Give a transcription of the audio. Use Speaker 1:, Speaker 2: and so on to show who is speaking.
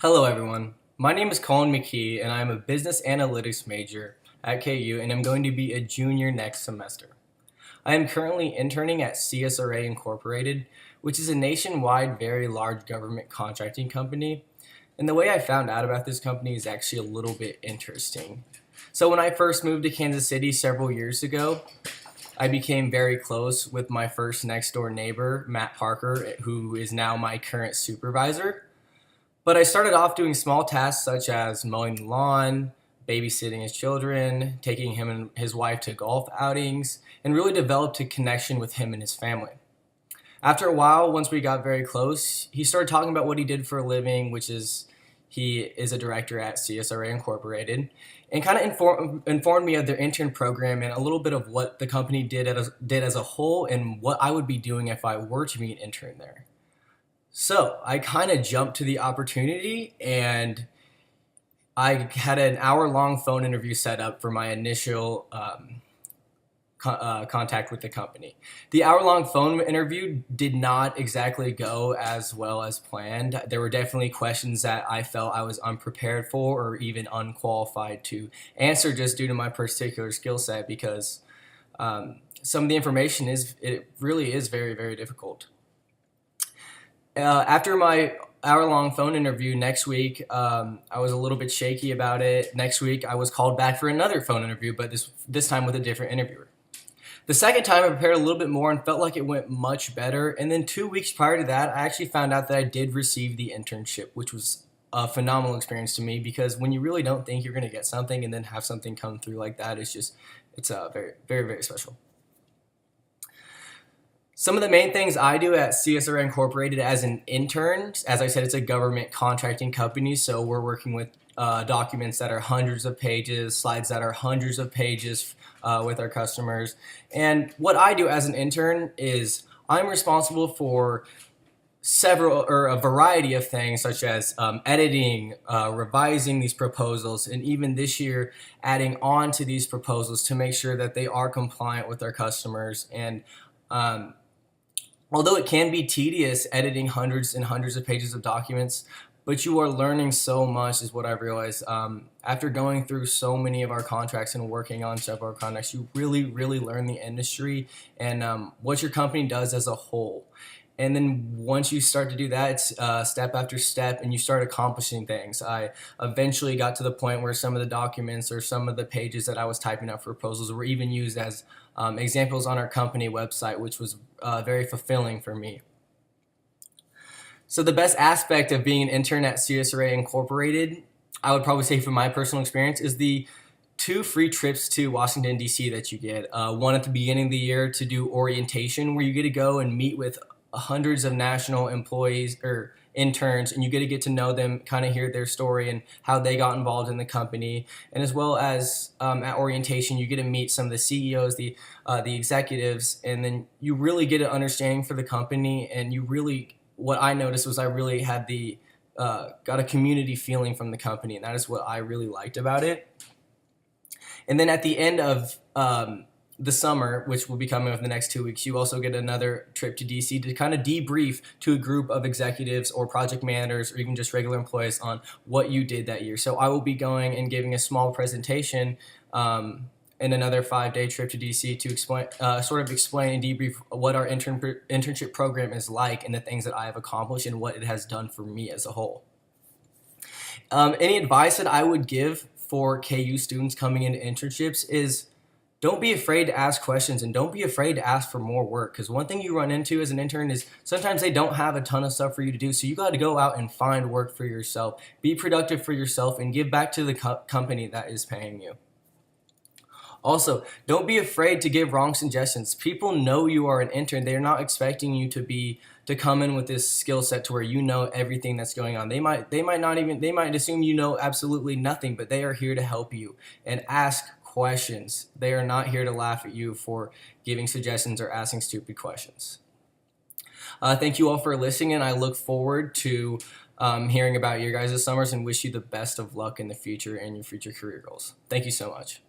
Speaker 1: Hello, everyone. My name is Colin McKee, and I'm a business analytics major at KU, and I'm going to be a junior next semester. I am currently interning at CSRA Incorporated, which is a nationwide, very large government contracting company. And the way I found out about this company is actually a little bit interesting. So, when I first moved to Kansas City several years ago, I became very close with my first next door neighbor, Matt Parker, who is now my current supervisor. But I started off doing small tasks such as mowing the lawn, babysitting his children, taking him and his wife to golf outings, and really developed a connection with him and his family. After a while, once we got very close, he started talking about what he did for a living, which is he is a director at CSRA Incorporated, and kind of informed me of their intern program and a little bit of what the company did as a whole and what I would be doing if I were to be an intern there. So I kind of jumped to the opportunity and I had an hour-long phone interview set up for my initial contact with the company. The hour-long phone interview did not exactly go as well as planned. There were definitely questions that I felt I was unprepared for or even unqualified to answer just due to my particular skill set because some of the information it really is very, very difficult. After my hour-long phone interview next week, I was a little bit shaky about it. Next week, I was called back for another phone interview, but this time with a different interviewer. The second time, I prepared a little bit more and felt like it went much better. And then 2 weeks prior to that, I actually found out that I did receive the internship, which was a phenomenal experience to me because when you really don't think you're going to get something and then have something come through like that, it's very, very, very special. Some of the main things I do at CSRA Incorporated as an intern, as I said, it's a government contracting company, so we're working with documents that are hundreds of pages, slides that are hundreds of pages with our customers. And what I do as an intern is I'm responsible for a variety of things such as editing, revising these proposals, and even this year adding on to these proposals to make sure that they are compliant with our customers. And although it can be tedious editing hundreds and hundreds of pages of documents, but you are learning so much is what I've realized. After going through so many of our contracts and working on several contracts, you really, really learn the industry and what your company does as a whole. And then once you start to do that, it's step after step, and you start accomplishing things. I eventually got to the point where some of the documents or some of the pages that I was typing up for proposals were even used as examples on our company website, which was very fulfilling for me. So the best aspect of being an intern at CSRA Incorporated, I would probably say from my personal experience, is the 2 free trips to Washington, D.C. that you get. One at the beginning of the year to do orientation, where you get to go and meet with hundreds of national employees or interns, and you get to know them, kind of hear their story and how they got involved in the company. And as well as at orientation, you get to meet some of the CEOs, the executives, and then you really get an understanding for the company. And what I noticed was I really had got a community feeling from the company, and that is what I really liked about it. And then at the end of the summer, which will be coming over the next 2 weeks, you also get another trip to DC to kind of debrief to a group of executives or project managers or even just regular employees on what you did that year. So I will be going and giving a small presentation in another 5-day trip to DC to explain and debrief what our internship program is like and the things that I have accomplished and what it has done for me as a whole. Any advice that I would give for KU students coming into internships is don't be afraid to ask questions and don't be afraid to ask for more work, because one thing you run into as an intern is sometimes they don't have a ton of stuff for you to do, so you got to go out and find work for yourself, be productive for yourself, and give back to the company that is paying you. Also, don't be afraid to give wrong suggestions. People know you are an intern. They're not expecting you to come in with this skill set to where you know everything that's going on. They might assume you know absolutely nothing, but they are here to help you and ask questions. They are not here to laugh at you for giving suggestions or asking stupid questions. Thank you all for listening, and I look forward to hearing about your guys' summers and wish you the best of luck in the future and your future career goals. Thank you so much.